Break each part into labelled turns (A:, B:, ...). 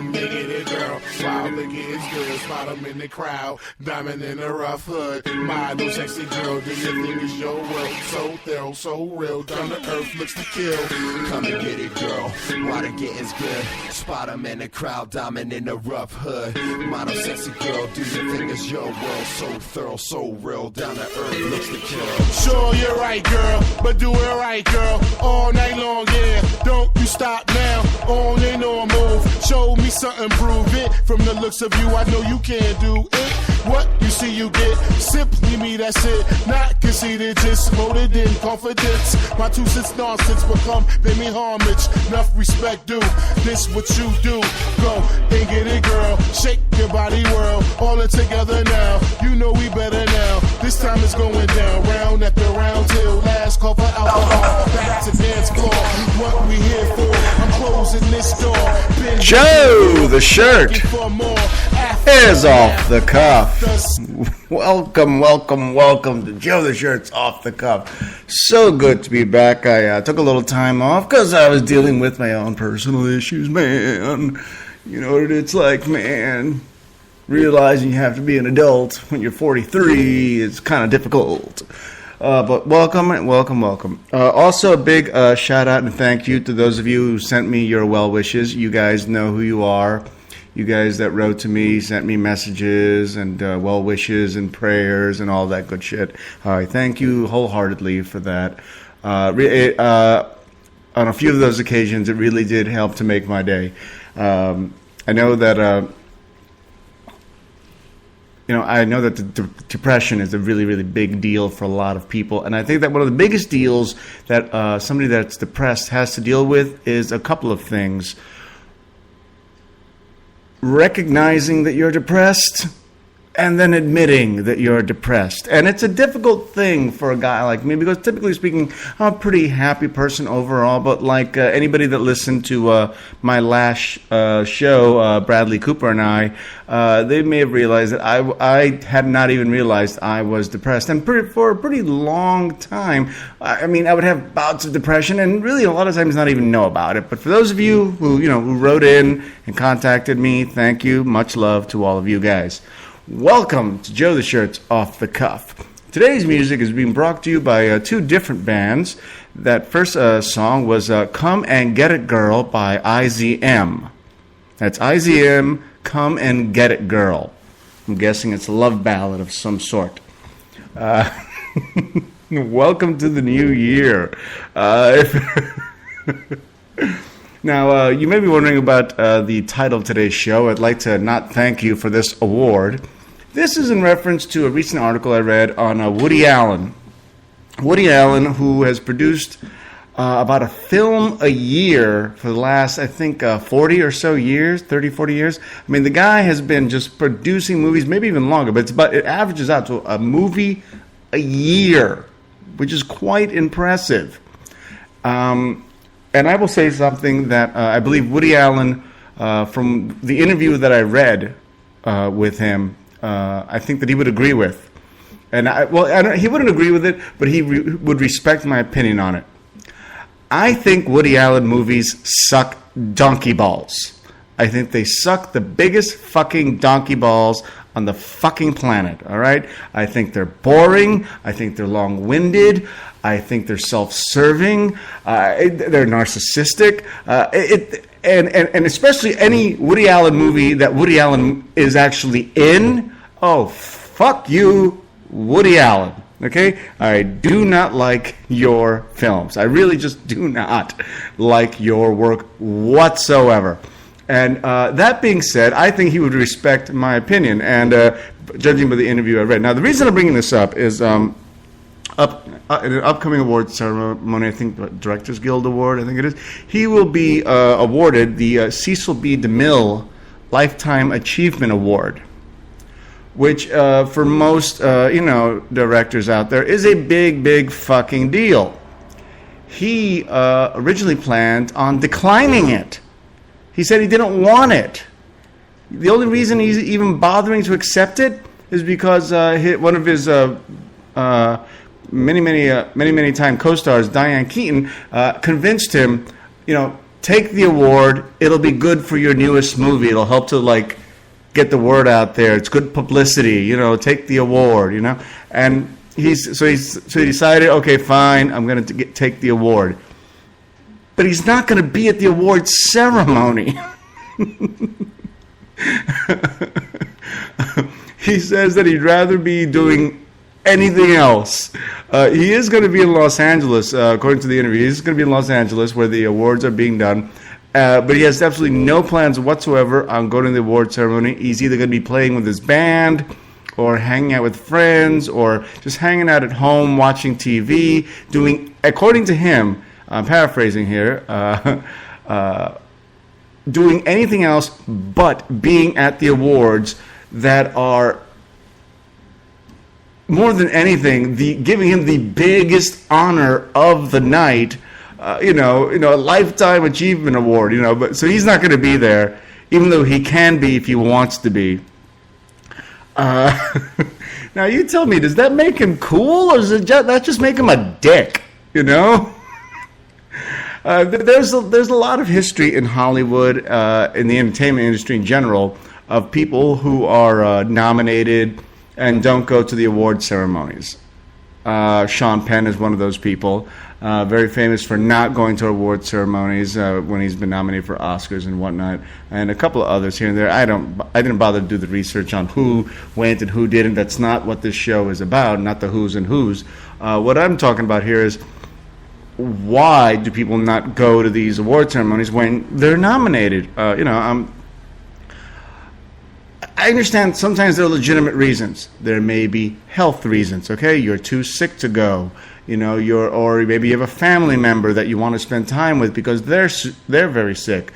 A: Come and get it, girl. While the getting's good, spot 'em in the crowd. Diamond in the rough hood. Model, sexy girl, do your thing is your world. So thorough, so real. Down to earth, looks to kill.
B: Come and get it, girl. While the getting's good, spot 'em in the crowd. Diamond in the rough hood. Model, sexy girl, do your thing is your world. So thorough, so real. Down to earth, looks to kill.
A: Sure, you're right, girl, but do it right, girl. All night long, yeah. Don't you stop now. On and on, move. Show me something, prove it. From the looks of you, I know you can do it. What you see, you get. Simply me, that's it. Not conceited, just molded in confidence. My 2 cents nonsense become, pay me homage. Enough respect due. This what you do. Go and get it, girl. Shake your body, world. All it together now. You know we better now. This time it's going down. Round after round till last call for alcohol. Back to dance floor. What we here for? I'm closing this door.
C: Joe, the shirt is off the cuff. Welcome to Joe the Shirt's Off the Cuff. So good to be back. I took a little time off because I was dealing with my own personal issues, man. You know what it's like, man. Realizing you have to be an adult when you're 43 is kind of difficult. But welcome. Also, a big shout out and thank you to those of you who sent me your well wishes. You guys know who you are. You guys that wrote to me, sent me messages and well wishes and prayers and all that good shit. I thank you wholeheartedly for that. On a few of those occasions, it really did help to make my day. I know that. I know that the depression is a really, really big deal for a lot of people. And I think that one of the biggest deals that somebody that's depressed has to deal with is a couple of things. Recognizing that you're depressed and then admitting that you're depressed. And it's a difficult thing for a guy like me because typically speaking, I'm a pretty happy person overall. But like anybody that listened to my last show, Bradley Cooper and I, they may have realized that I had not even realized I was depressed. And for a pretty long time, I would have bouts of depression and really a lot of times not even know about it. But for those of you who wrote in and contacted me, thank you. Much love to all of you guys. Welcome to Joe the Shirt's Off the Cuff. Today's music is being brought to you by 2 different bands. That first song was Come and Get It Girl by IZM. That's IZM, Come and Get It Girl. I'm guessing it's a love ballad of some sort. Welcome to the new year. Now, you may be wondering about the title of today's show. I'd like to not thank you for this award. This is in reference to a recent article I read on Woody Allen. Woody Allen, who has produced about a film a year for the last, I think, 40 or so years, 30, 40 years. I mean, the guy has been just producing movies, maybe even longer, but it averages out to a movie a year, which is quite impressive. And I will say something that I believe Woody Allen, from the interview that I read with him, I think that he would agree with. And he wouldn't agree with it, but he would respect my opinion on it. I think Woody Allen movies suck donkey balls. I think they suck the biggest fucking donkey balls on the fucking planet, all right? I think they're boring. I think they're long-winded. I think they're self-serving. They're narcissistic. And especially any Woody Allen movie that Woody Allen is actually in. Oh, fuck you, Woody Allen. Okay? I do not like your films. I really just do not like your work whatsoever. And that being said, I think he would respect my opinion. And judging by the interview I read. Now, the reason I'm bringing this up is in an upcoming award ceremony, I think Directors Guild Award, I think it is, he will be awarded the Cecil B. DeMille Lifetime Achievement Award, which for most, directors out there is a big, big fucking deal. He originally planned on declining it. He said he didn't want it. The only reason he's even bothering to accept it is because one of his many time co-stars, Diane Keaton, convinced him, take the award. It'll be good for your newest movie. It'll help to like get the word out there. It's good publicity, take the award, And he decided, okay, fine, I'm going to take the award. But he's not going to be at the award ceremony. He says that he'd rather be doing anything else. He is going to be in Los Angeles, according to the interview. He's going to be in Los Angeles where the awards are being done. But he has absolutely no plans whatsoever on going to the award ceremony. He's either going to be playing with his band or hanging out with friends or just hanging out at home watching TV, doing, according to him, I'm paraphrasing here, doing anything else but being at the awards that are, more than anything, giving him the biggest honor of the night, a lifetime achievement award, But so he's not going to be there, even though he can be if he wants to be. Now you tell me, does that make him cool, or does that just make him a dick? There's a lot of history in Hollywood, in the entertainment industry in general, of people who are nominated and don't go to the award ceremonies. Sean Penn is one of those people, very famous for not going to award ceremonies when he's been nominated for Oscars and whatnot, and a couple of others here and there. I didn't bother to do the research on who went and who didn't. That's not what this show is about, not the who's and who's. What I'm talking about here is, why do people not go to these award ceremonies when they're nominated? I understand sometimes there are legitimate reasons. There may be health reasons, okay? You're too sick to go. Or maybe you have a family member that you want to spend time with because they're very sick.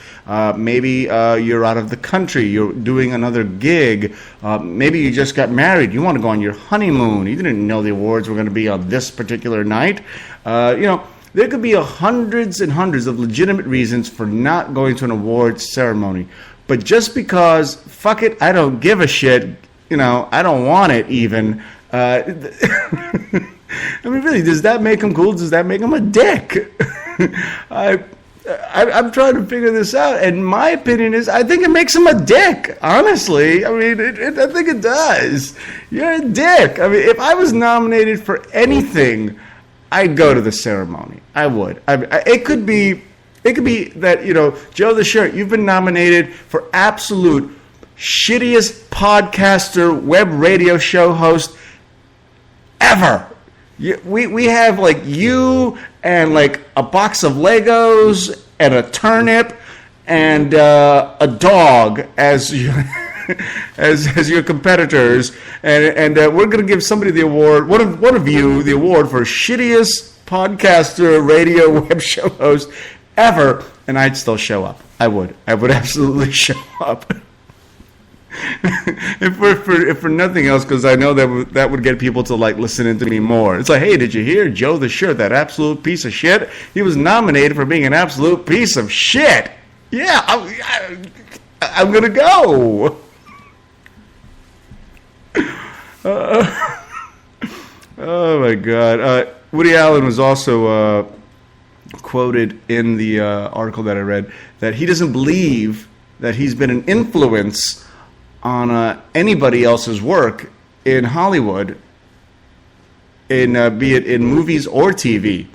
C: Maybe you're out of the country. You're doing another gig. Maybe you just got married. You want to go on your honeymoon. You didn't know the awards were going to be on this particular night. There could be hundreds and hundreds of legitimate reasons for not going to an awards ceremony. But just because, fuck it, I don't give a shit, I don't want it even. Really, does that make him cool? Does that make him a dick? I'm trying to figure this out, and my opinion is I think it makes him a dick, honestly. I think it does. You're a dick. If I was nominated for anything, I'd go to the ceremony. I would. It could be that, Joe the Shirt, you've been nominated for absolute shittiest podcaster, web radio show host ever. We have you and a box of Legos and a turnip and a dog as as your competitors, and we're going to give somebody the award, one of you, the award for shittiest podcaster, radio, web show host ever, and I'd still show up. I would absolutely show up. if for nothing else, because I know that would get people to listening to me more. It's hey, did you hear Joe the Shirt, that absolute piece of shit? He was nominated for being an absolute piece of shit. Yeah, I'm gonna go. Oh my God. Woody Allen was also quoted in the article that I read that he doesn't believe that he's been an influence on anybody else's work in Hollywood, be it in movies or TV.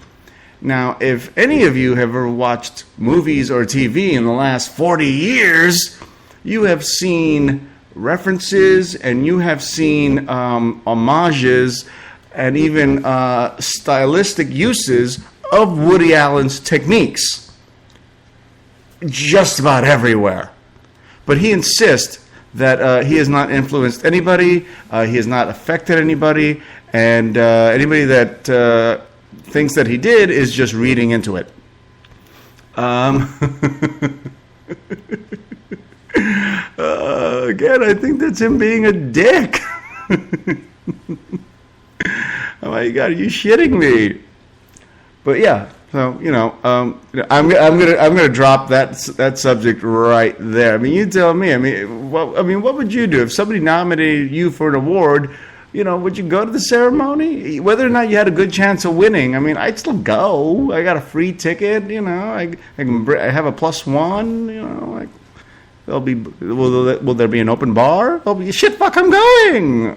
C: Now, if any of you have ever watched movies or TV in the last 40 years, you have seen references and you have seen homages and even stylistic uses of Woody Allen's techniques just about everywhere. But he insists that he has not influenced anybody, he has not affected anybody, and anybody that thinks that he did is just reading into it. Again, I think that's him being a dick. Oh my God, are you shitting me? But yeah, so I'm gonna drop that subject right there. You tell me. What would you do if somebody nominated you for an award? would you go to the ceremony? Whether or not you had a good chance of winning, I mean, I'd still go. I got a free ticket, I have a +1, like, will there be an open bar? There'll be, shit, fuck, I'm going!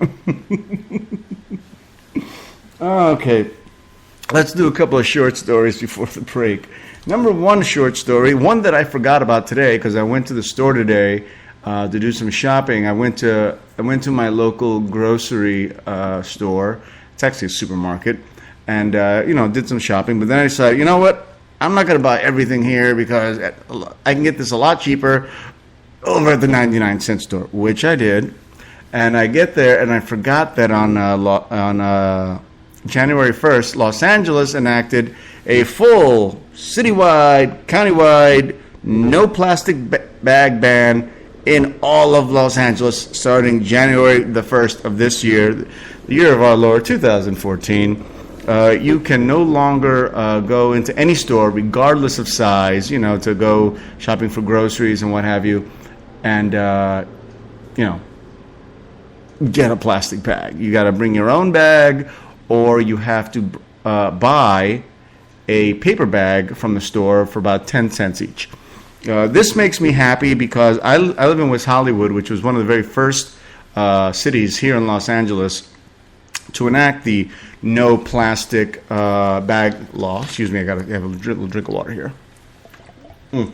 C: Okay, let's do a couple of short stories before the break. Number one short story, one that I forgot about today because I went to the store today to do some shopping. I went to my local grocery store. It's actually a supermarket, and did some shopping. But then I decided, you know what? I'm not going to buy everything here because I can get this a lot cheaper over at the 99-cent store, which I did. And I get there, and I forgot that on January 1st, Los Angeles enacted a full citywide, countywide, no plastic bag ban in all of Los Angeles starting January the 1st of this year, the year of our Lord 2014. You can no longer go into any store, regardless of size, to go shopping for groceries and what have you, and, get a plastic bag. You got to bring your own bag, or you have to buy a paper bag from the store for about 10 cents each. This makes me happy because I live in West Hollywood, which was one of the very first cities here in Los Angeles to enact the no plastic bag law. Excuse me, I got to have a little drink of water here. And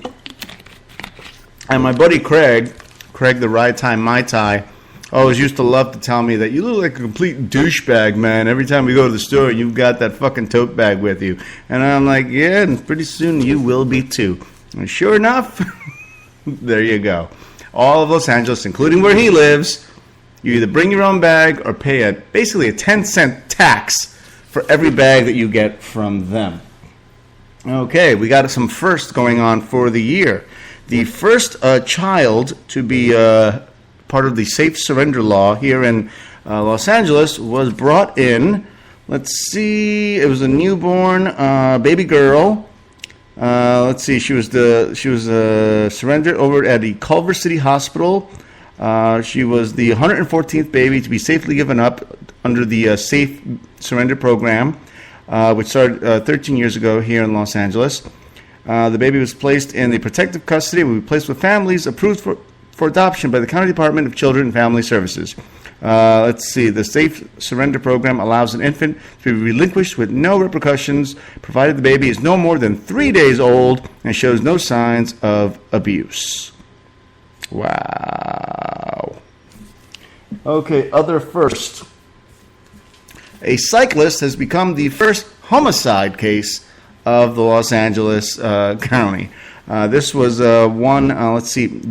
C: my buddy Craig the Ride Time Mai Tai, always used to love to tell me that you look like a complete douchebag, man. Every time we go to the store, you've got that fucking tote bag with you. And I'm like, yeah, and pretty soon you will be too. And sure enough, there you go. All of Los Angeles, including where he lives, you either bring your own bag or pay basically a 10-cent tax for every bag that you get from them. Okay, we got some firsts going on for the year. The first child to be part of the safe surrender law here in Los Angeles was brought in. Let's see, it was a newborn baby girl. Let's see, she was surrendered over at the Culver City Hospital. She was the 114th baby to be safely given up under the Safe Surrender Program, which started 13 years ago here in Los Angeles. The baby was placed in the protective custody and will be placed with families approved for adoption by the County Department of Children and Family Services. Let's see. The Safe Surrender Program allows an infant to be relinquished with no repercussions, provided the baby is no more than 3 days old and shows no signs of abuse. Wow. Okay, other first. A cyclist has become the first homicide case of the Los Angeles County. This was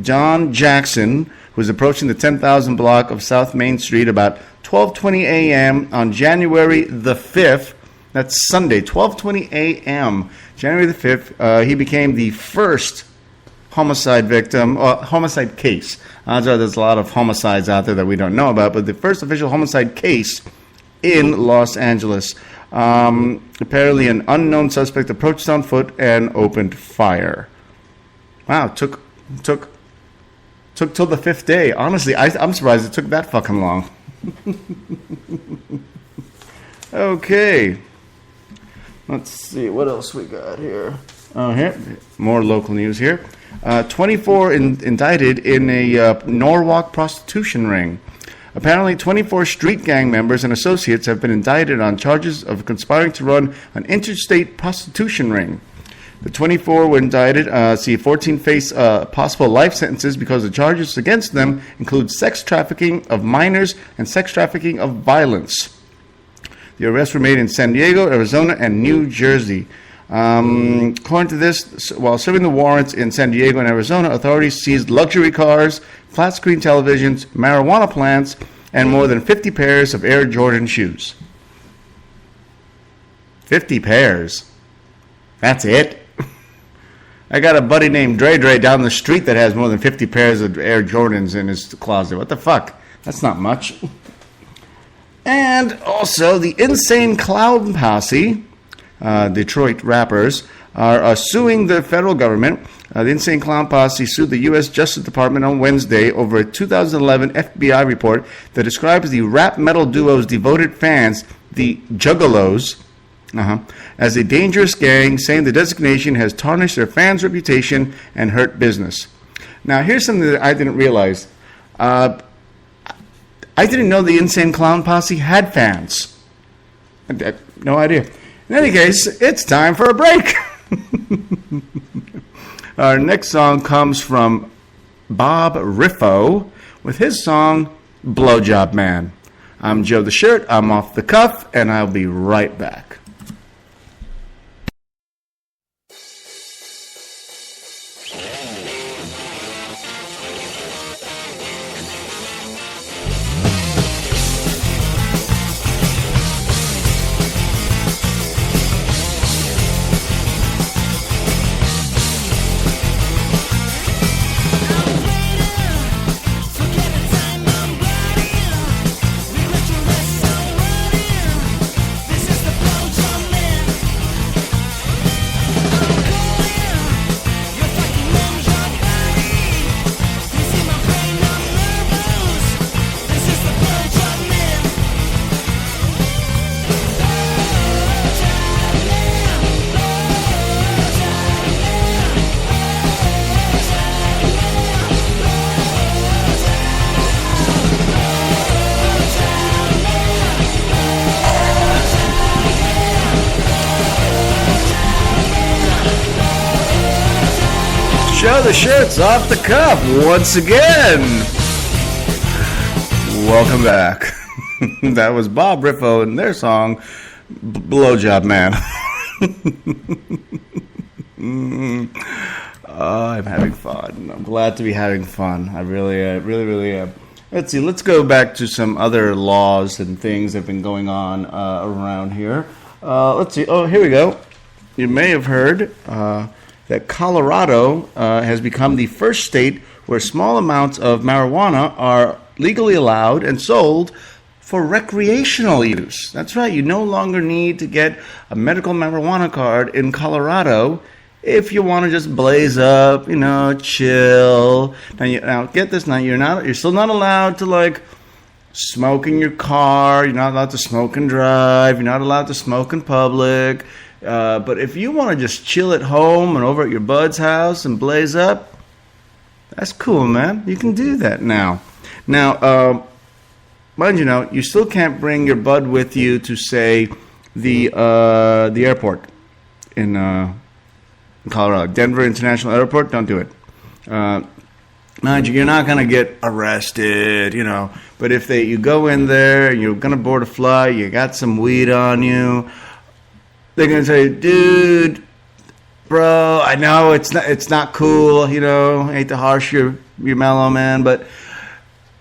C: John Jackson, who was approaching the 10,000 block of South Main Street about 12:20 a.m. on January the 5th. That's Sunday, 12:20 a.m. January the 5th. He became the first homicide case. Odds are there's a lot of homicides out there that we don't know about, but the first official homicide case in Los Angeles. Apparently an unknown suspect approached on foot and opened fire. Wow, took till the 5th day. Honestly, I'm surprised it took that fucking long. Okay. Let's see, what else we got here? Oh, here, more local news here. 24 indicted in a Norwalk prostitution ring. Apparently, 24 street gang members and associates have been indicted on charges of conspiring to run an interstate prostitution ring. The 24 were indicted. 14 face possible life sentences because the charges against them include sex trafficking of minors and sex trafficking of violence. The arrests were made in San Diego, Arizona, and New Jersey. According to this, while serving the warrants in San Diego and Arizona, authorities seized luxury cars, flat-screen televisions, marijuana plants, and more than 50 pairs of Air Jordan shoes. 50 pairs. That's it? I got a buddy named Dre down the street that has more than 50 pairs of Air Jordans in his closet. What the fuck? That's not much. And also, the Insane Clown Posse, Detroit rappers, are suing the federal government The Insane Clown Posse sued the U.S. Justice Department on Wednesday over a 2011 FBI report that describes the rap metal duo's devoted fans, the Juggalos, as a dangerous gang, saying the designation has tarnished their fans' reputation and hurt business. Now, here's something that I didn't realize. I didn't know the Insane Clown Posse had fans. I had no idea. In any case, it's time for a break. Our next song comes from Bob Riffo with his song, Blowjob Man. I'm Joe the Shirt, I'm off the cuff, and I'll be right back. Show the Shirts off the cuff once again. Welcome back. That was Bob Riffo and their song, Blowjob Man. I'm having fun. I'm glad to be having fun. I really am. Let's see. Let's go back to some other laws and things that have been going on around here. Let's see. Oh, here we go. You may have heard that Colorado has become the first state where small amounts of marijuana are legally allowed and sold for recreational use. That's right. You no longer need to get a medical marijuana card in Colorado if you want to just blaze up, chill. Now get this. Now you're still not allowed to smoke in your car. You're not allowed to smoke and drive. You're not allowed to smoke in public. But if you want to just chill at home and over at your bud's house and blaze up, that's cool, man. You can do that now. Now, mind you, you still can't bring your bud with you to, say, the airport in Colorado. Denver International Airport, don't do it. Mind you, you're not going to get arrested, But if you go in there and you're going to board a flight, you got some weed on you, they're going to say, dude, bro, I know it's not cool, hate to harsh your mellow man, but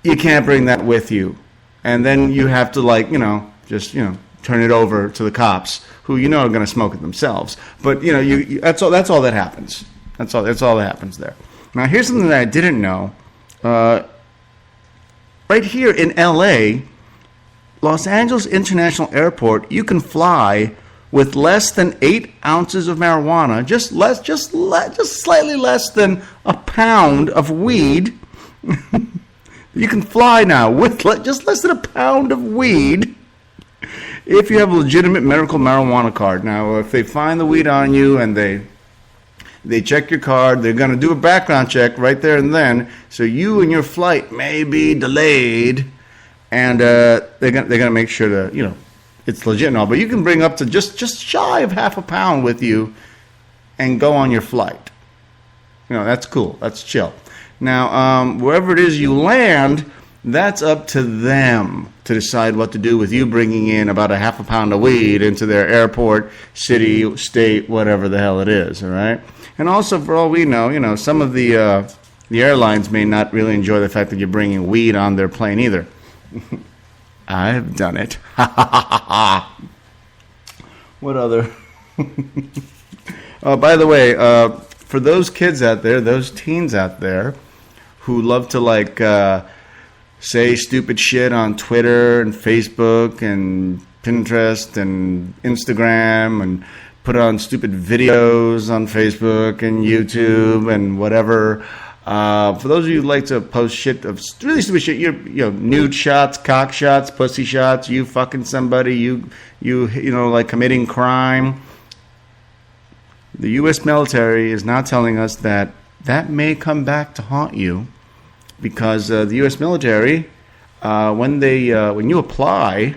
C: you can't bring that with you. And then you have to just turn it over to the cops who are going to smoke it themselves. But that's all that happens. That's all that happens there. Now here's something that I didn't know. Right here in LA, Los Angeles International Airport, you can fly with less than 8 ounces of marijuana, just slightly less than a pound of weed. You can fly now with just less than a pound of weed if you have a legitimate medical marijuana card. Now, if they find the weed on you and they check your card, they're going to do a background check right there and then, so you and your flight may be delayed, and they're going to make sure that, it's legit and all, but you can bring up to just shy of half a pound with you and go on your flight. That's cool. That's chill. Now, wherever it is you land, that's up to them to decide what to do with you bringing in about a half a pound of weed into their airport, city, state, whatever the hell it is, all right? And also, for all we know, some of the airlines may not really enjoy the fact that you're bringing weed on their plane either. I've done it. What other? By the way, for those kids out there, those teens out there who love to say stupid shit on Twitter and Facebook and Pinterest and Instagram and put on stupid videos on Facebook and YouTube and whatever. For those of you who like to post shit of really stupid shit, nude shots, cock shots, pussy shots, you fucking somebody, you like committing crime. The U.S. military is now telling us that may come back to haunt you, because the U.S. military, when you apply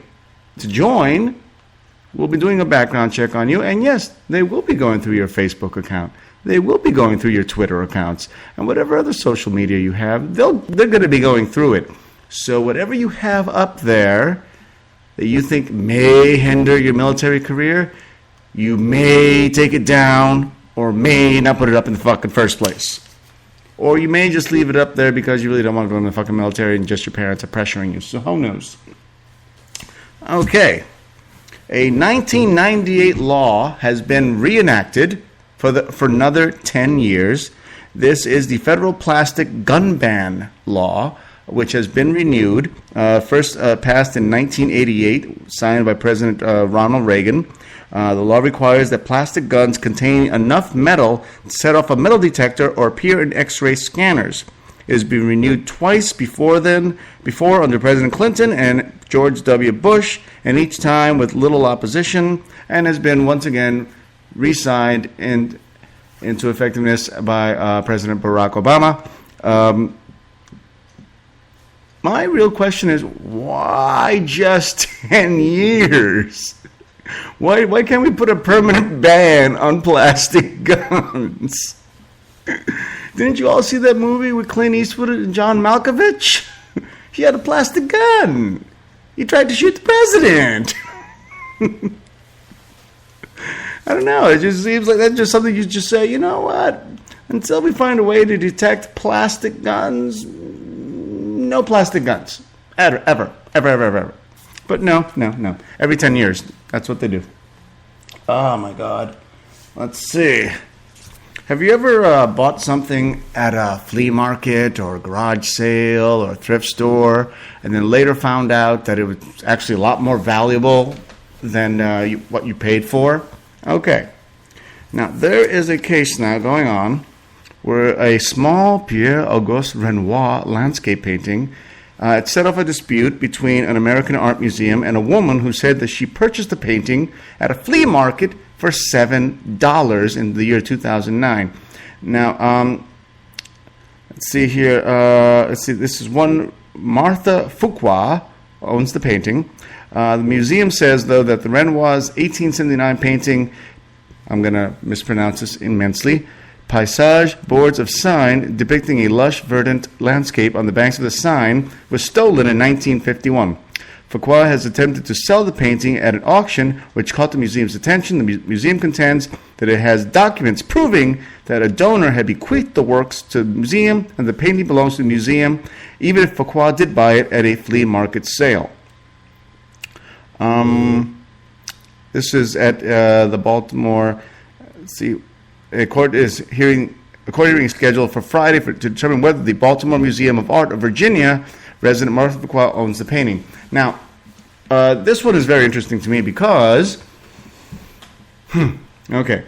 C: to join, will be doing a background check on you, and yes, they will be going through your Facebook account. They will be going through your Twitter accounts and whatever other social media you have. They're going to be going through it. So whatever you have up there that you think may hinder your military career, you may take it down or may not put it up in the fucking first place. Or you may just leave it up there because you really don't want to go in the fucking military and just your parents are pressuring you. So who knows? Okay. A 1998 law has been reenacted for another 10 years. This is the federal plastic gun ban law, which has been renewed. First passed in 1988, signed by President Ronald Reagan. The law requires that plastic guns contain enough metal to set off a metal detector or appear in X-ray scanners. It has been renewed twice before under President Clinton and George W. Bush, and each time with little opposition, and has been once again re-signed into effectiveness by President Barack Obama. My real question is, why just 10 years? Why can't we put a permanent ban on plastic guns? Didn't you all see that movie with Clint Eastwood and John Malkovich? He had a plastic gun. He tried to shoot the president. I don't know. It just seems like that's just something you just say, you know what? Until we find a way to detect plastic guns, no plastic guns. Ever. But no. Every 10 years, that's what they do. Oh, my God. Let's see. Have you ever bought something at a flea market or a garage sale or a thrift store and then later found out that it was actually a lot more valuable than what you paid for? Okay. Now, there is a case now going on where a small Pierre-Auguste Renoir landscape painting it set off a dispute between an American art museum and a woman who said that she purchased the painting at a flea market for $7 in the year 2009. Now, let's see here. This is one Martha Fuqua owns the painting. The museum says, though, that the Renoir's 1879 painting, I'm going to mispronounce this immensely, Paysage Boards of Seine, depicting a lush, verdant landscape on the banks of the Seine, was stolen in 1951. Fuqua has attempted to sell the painting at an auction, which caught the museum's attention. The museum contends that it has documents proving that a donor had bequeathed the works to the museum, and the painting belongs to the museum, even if Fuqua did buy it at a flea market sale. This is at the Baltimore. Let's see. A court is hearing scheduled for Friday to determine whether the Baltimore Museum of Art of Virginia resident Martha Fuqua owns the painting. Now, this one is very interesting to me because, okay,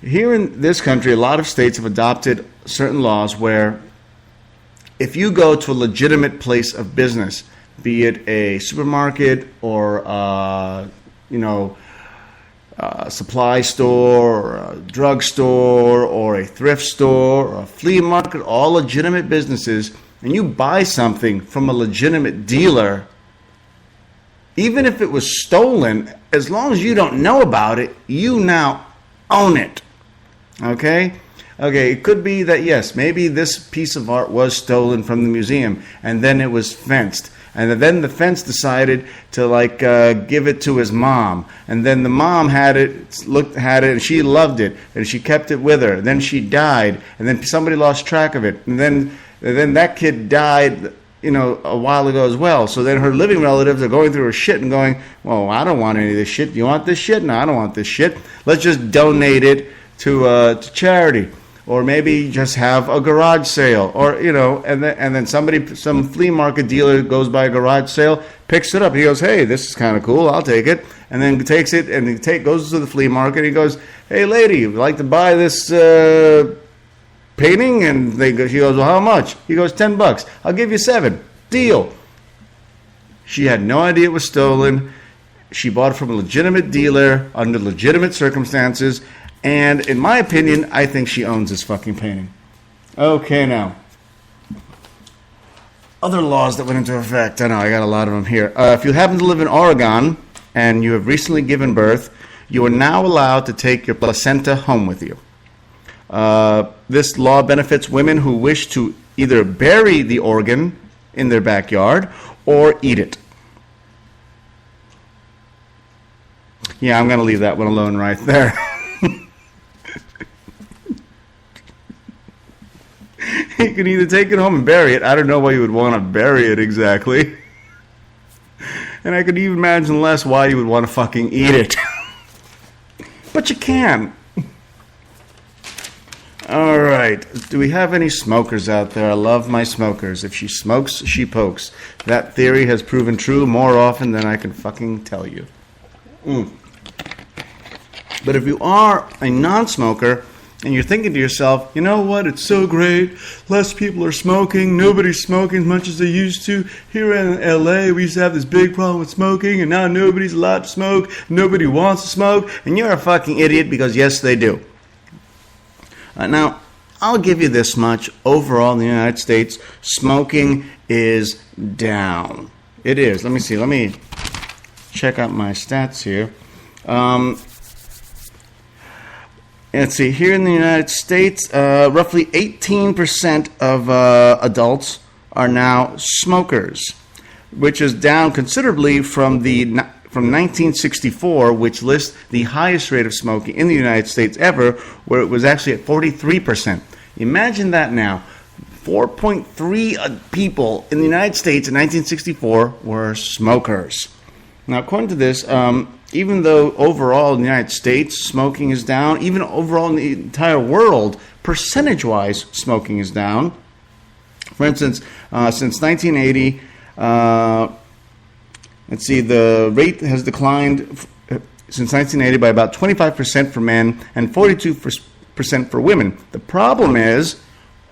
C: here in this country, a lot of states have adopted certain laws where if you go to a legitimate place of business, be it a supermarket or, a supply store or a drugstore or a thrift store or a flea market, all legitimate businesses, and you buy something from a legitimate dealer, even if it was stolen, as long as you don't know about it, you now own it. Okay, it could be that, yes, maybe this piece of art was stolen from the museum and then it was fenced. And then the fence decided to give it to his mom, and then the mom had it, and she loved it, and she kept it with her. Then she died, and then somebody lost track of it, and then that kid died, a while ago as well. So then her living relatives are going through her shit and going, "Well, I don't want any of this shit. Do you want this shit? No, I don't want this shit. Let's just donate it to charity." Or maybe just have a garage sale, or and then some flea market dealer goes by a garage sale, picks it up. He goes, "Hey, this is kind of cool. I'll take it." And then takes it and goes to the flea market. He goes, "Hey, lady, would you like to buy this painting?" And she goes, "Well, how much?" He goes, $10. "I'll give you $7. Deal." She had no idea it was stolen. She bought it from a legitimate dealer under legitimate circumstances. And in my opinion, I think she owns this fucking painting. Okay, now. Other laws that went into effect. I know, I got a lot of them here. If you happen to live in Oregon and you have recently given birth, you are now allowed to take your placenta home with you. This law benefits women who wish to either bury the organ in their backyard or eat it. Yeah, I'm going to leave that one alone right there. You can either take it home and bury it. I don't know why you would want to bury it exactly. And I could even imagine less why you would want to fucking eat it. But you can. All right. Do we have any smokers out there? I love my smokers. If she smokes, she pokes. That theory has proven true more often than I can fucking tell you. But if you are a non-smoker and you're thinking to yourself, you know what, it's so great, less people are smoking, nobody's smoking as much as they used to. Here in LA, we used to have this big problem with smoking, and now nobody's allowed to smoke, nobody wants to smoke, and you're a fucking idiot because yes, they do. Now, I'll give you this much. Overall in the United States, smoking is down. It is. Let me see. Let me check out my stats here. Let's see, here in the United States, roughly 18% of adults are now smokers, which is down considerably from 1964, which lists the highest rate of smoking in the United States ever, where it was actually at 43%. Imagine that now. 4.3 people in the United States in 1964 were smokers. Now, according to this, even though overall in the United States smoking is down, even overall in the entire world, percentage-wise, smoking is down. For instance, since 1980, let's see, the rate has declined since 1980 by about 25% for men and 42% for women. The problem is,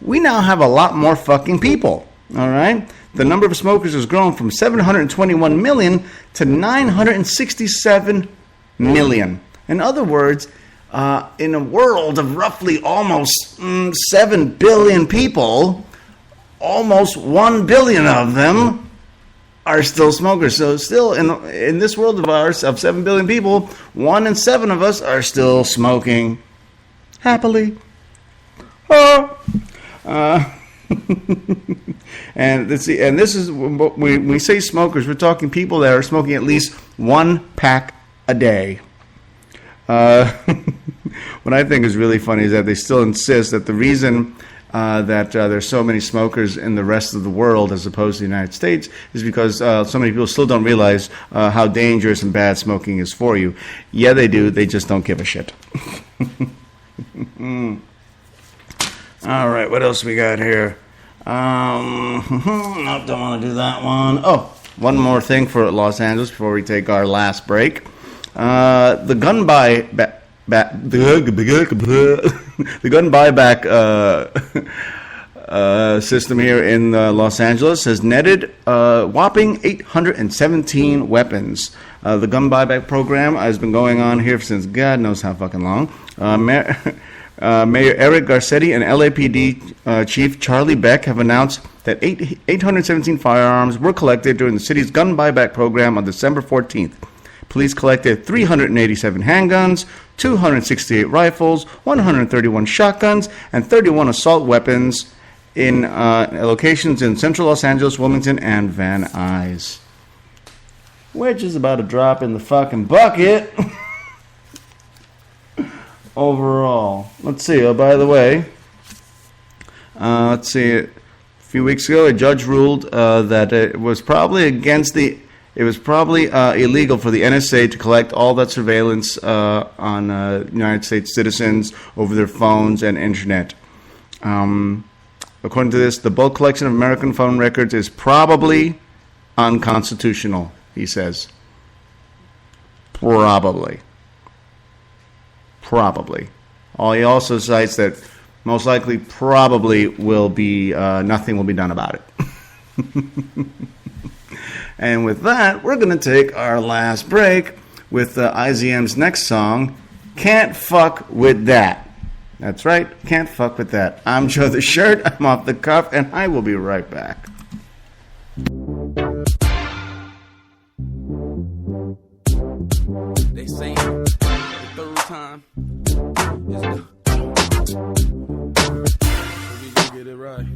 C: we now have a lot more fucking people, all right? The number of smokers has grown from 721 million to 967 million. In other words, in a world of roughly almost 7 billion people, almost 1 billion of them are still smokers. So still, in this world of ours, of 7 billion people, 1 in 7 of us are still smoking happily. And let's see, and this is when we say smokers, we're talking people that are smoking at least 1 pack a day. What I think is really funny is that they still insist that the reason that there's so many smokers in the rest of the world as opposed to the United States is because so many people still don't realize how dangerous and bad smoking is for you. Yeah, they do. They just don't give a shit. All right, what else we got here? No, don't want to do that one. Oh, one more thing for Los Angeles before we take our last break. The gun buyback system here in Los Angeles has netted whopping 817 weapons. The gun buyback program has been going on here since God knows how fucking long. Mayor Eric Garcetti and LAPD Chief Charlie Beck have announced that 817 firearms were collected during the city's gun buyback program on December 14th. Police collected 387 handguns, 268 rifles, 131 shotguns, and 31 assault weapons in locations in central Los Angeles, Wilmington, and Van Nuys. Which is about a drop in the fucking bucket. Overall, let's see. Oh, by the way, let's see. A few weeks ago, a judge ruled that it was probably illegal for the NSA to collect all that surveillance on United States citizens over their phones and internet. According to this, the bulk collection of American phone records is probably unconstitutional, he says. Probably. He also cites that most likely probably will be nothing will be done about it. And with that, we're going to take our last break with IZM's next song, Can't Fuck With That. That's right, Can't Fuck With That. I'm Joe the Shirt, I'm off the cuff, and I will be right back.
D: They say the third time is the... So we gonna get it right.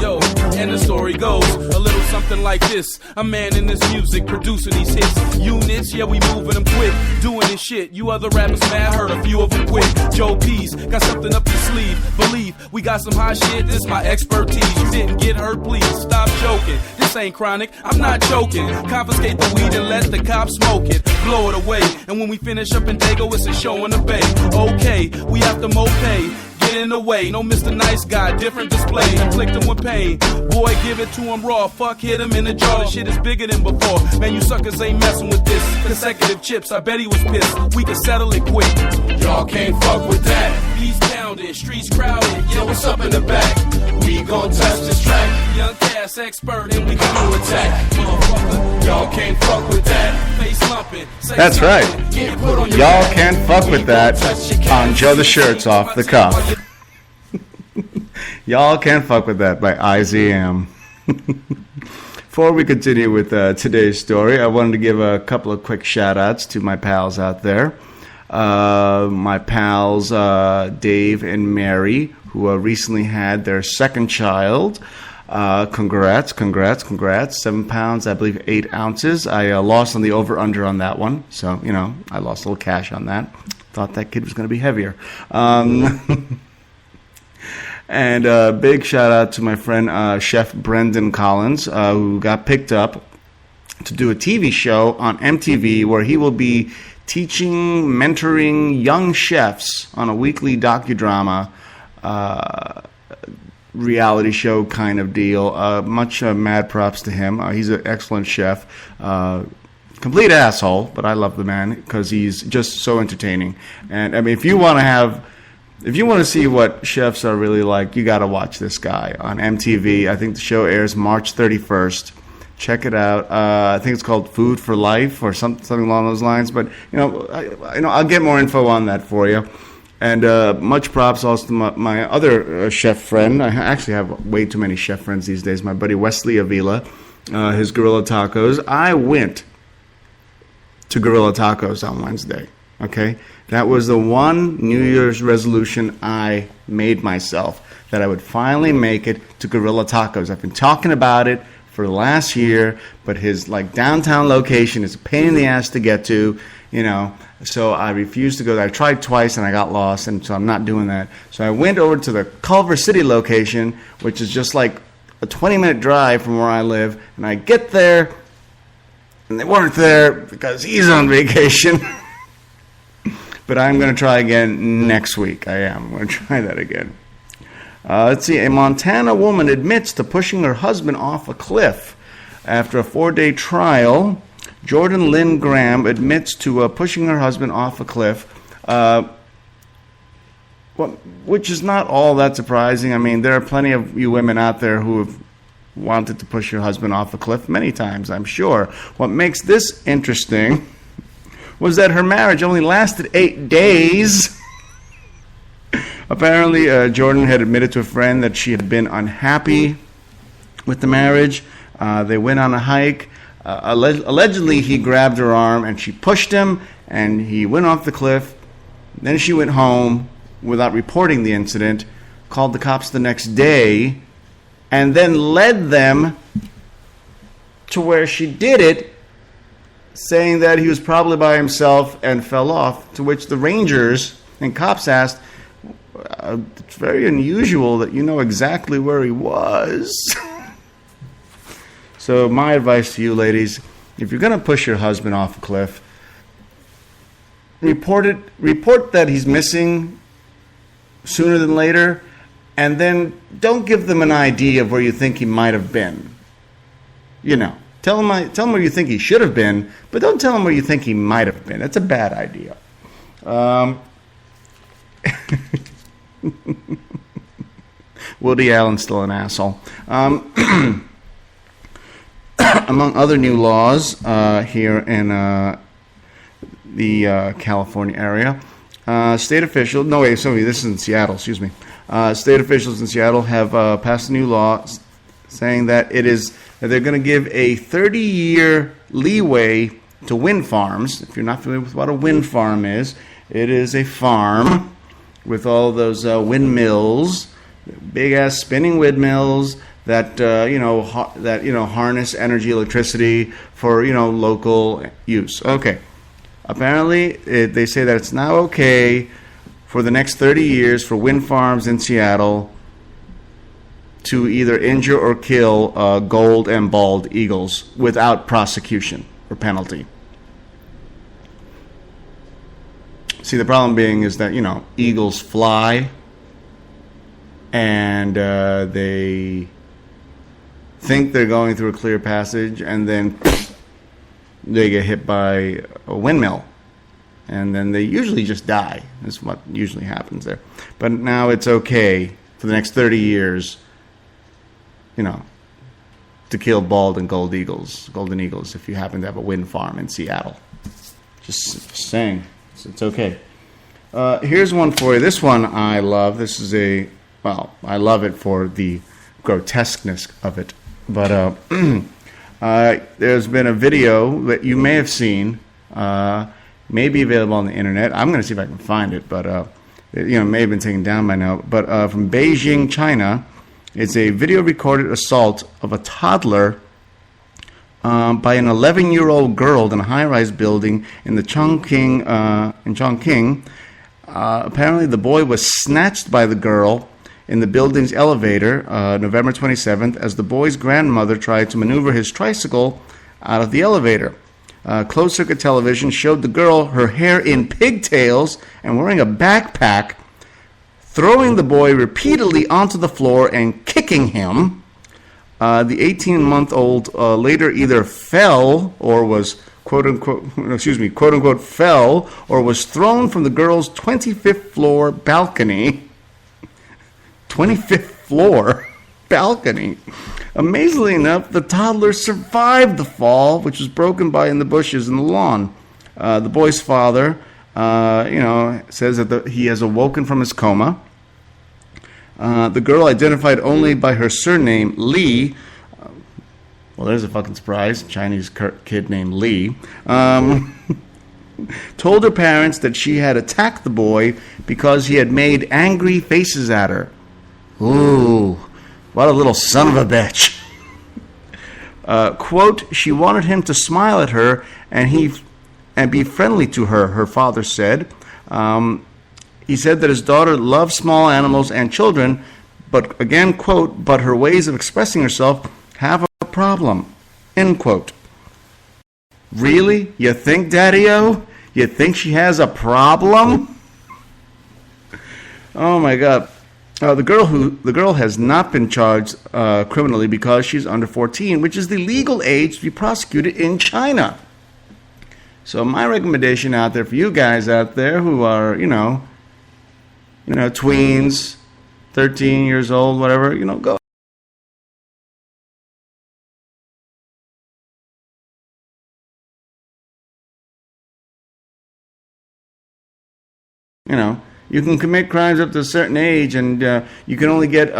D: Yo, and the story goes a little something like this. A man in this music producing these hits. Units, yeah, we moving them quick. Doing this shit. You other rappers mad, heard a few of them quit. Joe P's got something up your sleeve. Believe we got some hot shit, this my expertise. You didn't get hurt, please stop joking. This ain't chronic, I'm not joking. Confiscate the weed and let the cops smoke it. Blow it away, and when we finish up in Dago, it's a show in the bay. Okay, we have to mopay. Get in the way, no Mr. Nice Guy, different display, inflict him with pain. Boy, give it to him raw, fuck, hit him in the jaw, the shit is bigger than before. Man, you suckers ain't messing with this. Consecutive chips, I bet he was pissed. We can settle it quick.
B: Y'all can't fuck with that.
D: Beats pounding, streets crowded,
B: Yo, what's up in the back? We gon' test this track.
D: young cast expert, and we come to attack. Motherfucker,
B: Y'all can't fuck with that.
D: face lumping.
C: That's right.
B: Get put on your
C: Y'all
B: back.
C: can't fuck with that on Joe the Shirt's Off the Cuff. Y'all can't fuck with that by IZM. Before we continue with today's story, I wanted to give a couple of quick shout outs to my pals out there. My pals Dave and Mary, who recently had their second child. Congrats. 7 pounds, I believe 8 ounces. I lost on the over-under on that one. So, I lost a little cash on that. Thought that kid was going to be heavier. And a big shout out to my friend Chef Brendan Collins, who got picked up to do a TV show on MTV where he will be teaching, mentoring young chefs on a weekly docudrama reality show kind of deal. Much mad props to him. He's an excellent chef. Complete asshole, but I love the man because he's just so entertaining. And I mean, if you want to see what chefs are really like, you got to watch this guy on MTV. I think the show airs March 31st. Check it out. I think it's called Food for Life or something along those lines. But I'll get more info on that for you. And much props also to my other chef friend. I actually have way too many chef friends these days. My buddy Wesley Avila, his Gorilla Tacos. I went to Gorilla Tacos on Wednesday. Okay, that was the one New Year's resolution I made myself, that I would finally make it to Gorilla Tacos. I've been talking about it for the last year, but his downtown location is a pain in the ass to get to, so I refused to go there. I tried twice and I got lost, and so I'm not doing that. So I went over to the Culver City location, which is just like a 20-minute drive from where I live, and I get there, and they weren't there because he's on vacation. But I'm going to try again next week. I am. I'm going to try that again. Let's see. A Montana woman admits to pushing her husband off a cliff. After a 4-day trial, Jordan Lynn Graham admits to pushing her husband off a cliff, which is not all that surprising. I mean, there are plenty of you women out there who have wanted to push your husband off a cliff many times, I'm sure. What makes this interesting was that her marriage only lasted 8 days. Apparently, Jordan had admitted to a friend that she had been unhappy with the marriage. They went on a hike. Allegedly, he grabbed her arm and she pushed him, and he went off the cliff. Then she went home without reporting the incident, called the cops the next day, and then led them to where she did it, saying that he was probably by himself and fell off, to which the rangers and cops asked, it's very unusual that you know exactly where he was. So my advice to you ladies, if you're going to push your husband off a cliff, report that he's missing sooner than later, and then don't give them an idea of where you think he might have been. You know, tell them where you think he should have been, but don't tell them where you think he might have been. That's a bad idea. Woody Allen's still an asshole. Among other new laws here in the California area, state officials, this is in Seattle, excuse me. State officials in Seattle have passed a new law saying that they're going to give a 30-year leeway to wind farms. If you're not familiar with what a wind farm is, it is a farm with all those windmills, big-ass spinning windmills that harness energy, electricity for local use. Okay. Apparently, they say that it's now okay for the next 30 years for wind farms in Seattle to either injure or kill gold and bald eagles without prosecution or penalty. See, the problem being is that, eagles fly and they think they're going through a clear passage, and then they get hit by a windmill, and then they usually just die. That's what usually happens there. But now it's okay for the next 30 years, to kill bald and golden eagles, if you happen to have a wind farm in Seattle. Just saying, it's okay. Here's one for you. This one I love. This is I love it for the grotesqueness of it. But there's been a video that you may have seen, may be available on the internet. I'm going to see if I can find it, but it may have been taken down by now. But from Beijing, China, it's a video recorded assault of a toddler by an 11-year-old girl in a high-rise building in the Chongqing. Apparently, the boy was snatched by the girl in the building's elevator, November 27th, as the boy's grandmother tried to maneuver his tricycle out of the elevator. Closed-circuit television showed the girl, her hair in pigtails and wearing a backpack, throwing the boy repeatedly onto the floor and kicking him. The 18-month-old later either fell or was quote unquote fell or was thrown from the girl's 25th floor balcony. 25th floor balcony. Amazingly enough, the toddler survived the fall, which was broken by in the bushes in the lawn. The boy's father, says that he has awoken from his coma. The girl, identified only by her surname, Lee. Well, there's a fucking surprise. Chinese kid named Lee. Told her parents that she had attacked the boy because he had made angry faces at her. Ooh, what a little son of a bitch. Quote, she wanted him to smile at her and be friendly to her, her father said. He said that his daughter loved small animals and children, but again, quote, but her ways of expressing herself have a problem, end quote. Really? You think, Daddy-O? You think she has a problem? Oh my God. The girl has not been charged criminally because she's under 14, which is the legal age to be prosecuted in China. So my recommendation out there for you guys out there who are, tweens, 13 years old, whatever, go. You can commit crimes up to a certain age, and you can only get.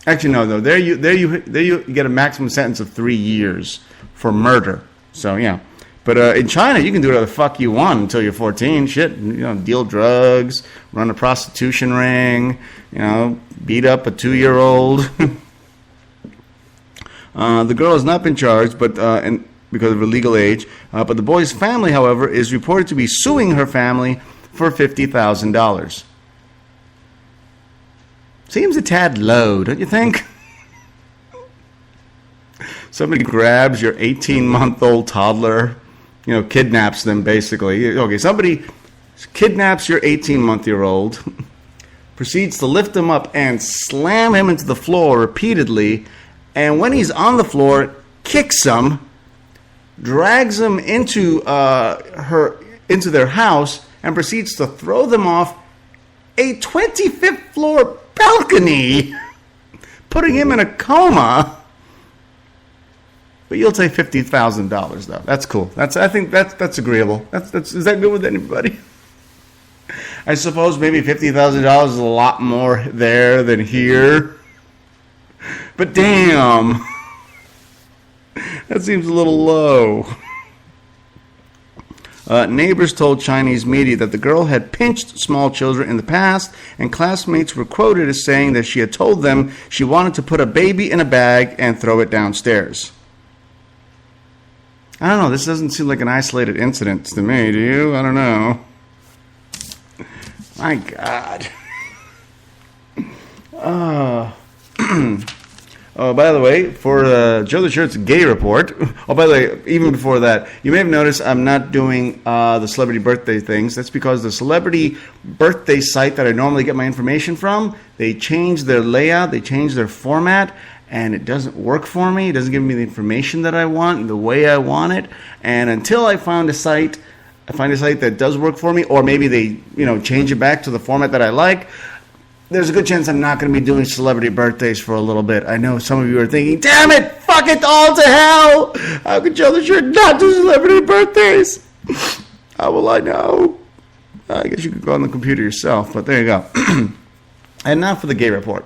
C: Actually, no, though. There you get a maximum sentence of 3 years for murder. So yeah, but in China, you can do whatever the fuck you want until you're 14. Shit, deal drugs, run a prostitution ring, beat up a 2-year-old. The girl has not been charged, but because of her legal age. But the boy's family, however, is reported to be suing her family for $50,000. Seems a tad low, don't you think? Somebody grabs your 18-month-old toddler, kidnaps them basically. Okay, somebody kidnaps your 18-month-old, proceeds to lift him up and slam him into the floor repeatedly, and when he's on the floor, kicks him, drags him into their house, and proceeds to throw them off a 25th floor balcony, putting him in a coma. But you'll take $50,000 though. That's cool. I think that's agreeable. Is that good with anybody? I suppose maybe $50,000 is a lot more there than here. But damn, that seems a little low. Neighbors told Chinese media that the girl had pinched small children in the past, and classmates were quoted as saying that she had told them she wanted to put a baby in a bag and throw it downstairs. I don't know, this doesn't seem like an isolated incident to me, do you? I don't know. My God. Oh, by the way, for Joe the Shirt's gay report. Oh, by the way, even before that, you may have noticed I'm not doing the celebrity birthday things. That's because the celebrity birthday site that I normally get my information from, they changed their layout, they changed their format, and it doesn't work for me. It doesn't give me the information that I want and the way I want it. And until I find a site that does work for me, or maybe they, change it back to the format that I like, there's a good chance I'm not going to be doing celebrity birthdays for a little bit. I know some of you are thinking, damn it, fuck it all to hell. How could Joe the Shirt not do celebrity birthdays? How will I know? I guess you could go on the computer yourself, but there you go. And now for the gay report.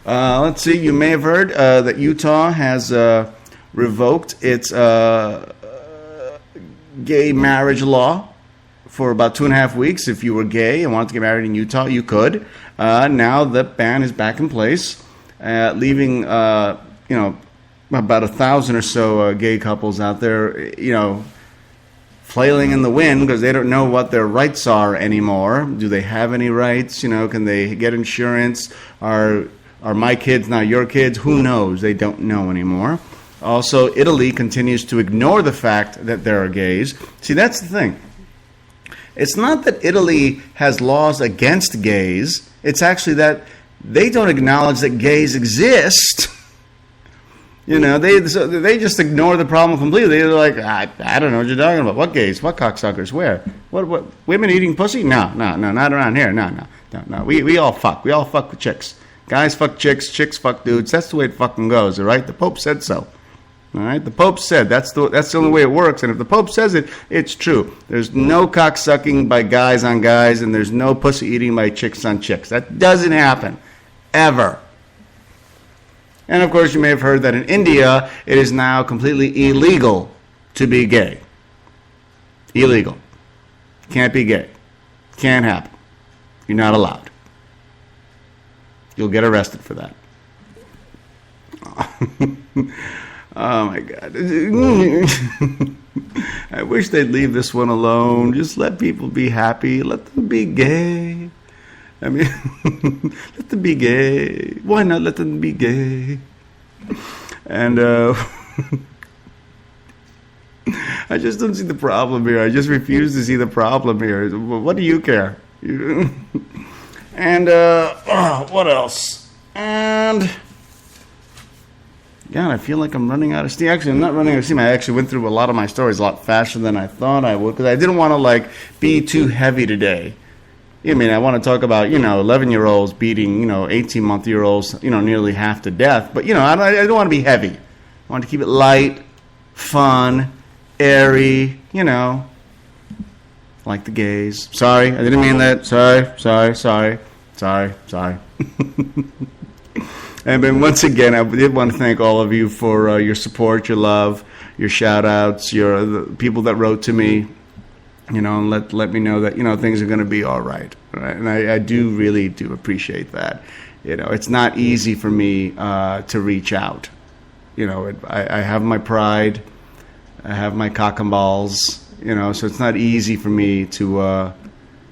C: Let's see, you may have heard that Utah has revoked its gay marriage law for about 2.5 weeks. If you were gay and wanted to get married in Utah, you could. Now the ban is back in place, leaving about 1,000 or so gay couples out there, flailing in the wind because they don't know what their rights are anymore. Do they have any rights? Can they get insurance? Are my kids now your kids? Who knows? They don't know anymore. Also, Italy continues to ignore the fact that there are gays. See, that's the thing. It's not that Italy has laws against gays. It's actually that they don't acknowledge that gays exist. They just ignore the problem completely. They're like, I don't know what you're talking about. What gays? What cocksuckers? Where? What? Women eating pussy? No, not around here. No. We all fuck. We all fuck with chicks. Guys fuck chicks. Chicks fuck dudes. That's the way it fucking goes. All right. The Pope said so. All right, the Pope said that's the only way it works, and if the Pope says it, it's true. There's no cocksucking by guys on guys, and there's no pussy eating by chicks on chicks. That doesn't happen, ever. And of course, you may have heard that in India, it is now completely illegal to be gay. Illegal. Can't be gay. Can't happen. You're not allowed. You'll get arrested for that. Oh my God. I wish they'd leave this one alone. Just let people be happy. Let them be gay. I mean, let them be gay. Why not let them be gay? And I just don't see the problem here. I just refuse to see the problem here. What do you care? And what else? And God, I feel like I'm running out of steam. Actually, I'm not running out of steam. I actually went through a lot of my stories a lot faster than I thought I would because I didn't want to be too heavy today. I mean, I want to talk about 11-year-olds beating 18-month-olds nearly half to death. But I don't want to be heavy. I want to keep it light, fun, airy. Like the gays. Sorry, I didn't mean that. Sorry. And then once again, I did want to thank all of you for your support, your love, your shout-outs, the people that wrote to me, and let me know that, things are going to be all right. Right? And I really do appreciate that. It's not easy for me to reach out. I have my pride. I have my cock and balls, so it's not easy for me to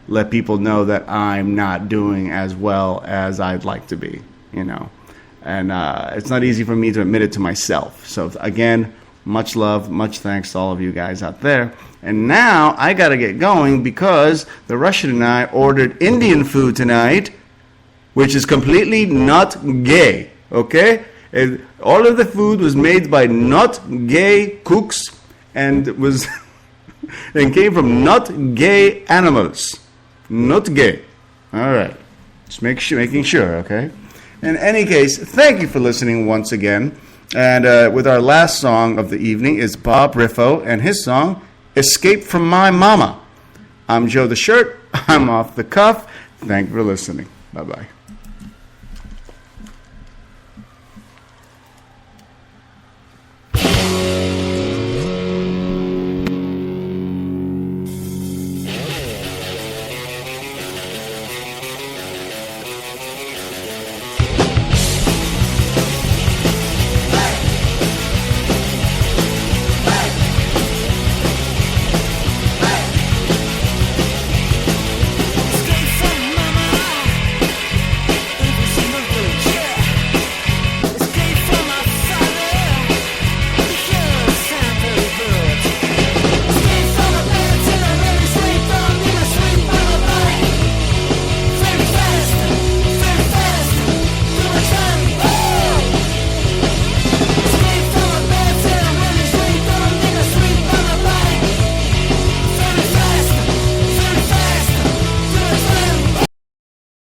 C: let people know that I'm not doing as well as I'd like to be, And it's not easy for me to admit it to myself. So, again, Much love, much thanks to all of you guys out there. And now I got to get going because the Russian and I ordered Indian food tonight, which is completely not gay, okay? And all of the food was made by not gay cooks and was and came from not gay animals. Not gay. All right. Just making sure, okay? In any case, thank you for listening once again. And with our last song of the evening is Bob Riffo and his song, Escape from My Mama. I'm Joe the Shirt. I'm off the cuff. Thank you for listening. Bye-bye.